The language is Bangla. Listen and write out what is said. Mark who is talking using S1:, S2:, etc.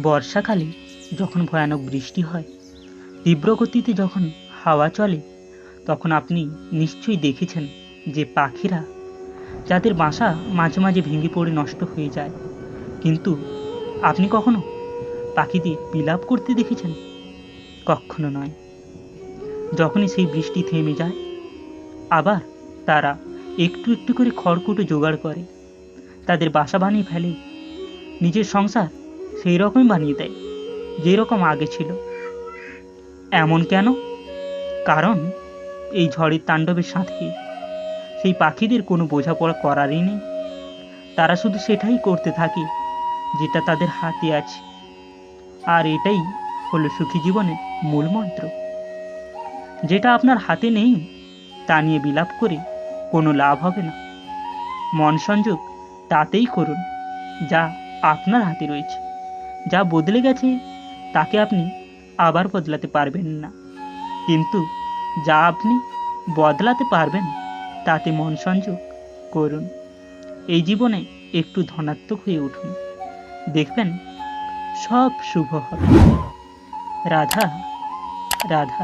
S1: বর্ষাকালে যখন ভয়ানক বৃষ্টি হয়, তীব্র গতিতে যখন হাওয়া চলে, তখন আপনি নিশ্চয়ই দেখেছেন যে পাখিরা যাদের বাসা মাঝে মাঝে ভেঙে পড়ে নষ্ট হয়ে যায়, কিন্তু আপনি কখনো পাখিদের বিলাপ করতে দেখেছেন? কখনো নয়। যখনই সেই বৃষ্টি থেমে যায়, আবার তারা একটু একটু করে খড়কুটো জোগাড় করে, তাদের বাসা বানিয়ে ফেলে, নিজের সংসার সেই রকমই বানিয়ে দেয় যেরকম আগে ছিল। এমন কেন? কারণ এই ঝড়ের তাণ্ডবের সাথে সেই পাখিদের কোনো বোঝাপড়া করারই নেই। তারা শুধু সেটাই করতে থাকে যেটা তাদের হাতে আছে, আর এটাই হলো সুখী জীবনের মূল মন্ত্র। যেটা আপনার হাতে নেই তা নিয়ে বিলাপ করে কোনো লাভ হবে না। মন সংযোগ তাতেই করুন যা আপনার হাতে রয়েছে। যা বদলে গেছে তাকে আপনি আবার বদলাতে পারবেন না, কিন্তু যা আপনি বদলাতে পারবেন তাতে মন সংযোগ করুন। এই জীবনে একটু ধনাত্মক হয়ে উঠুন, দেখবেন সব শুভ হবে। রাধা রাধা।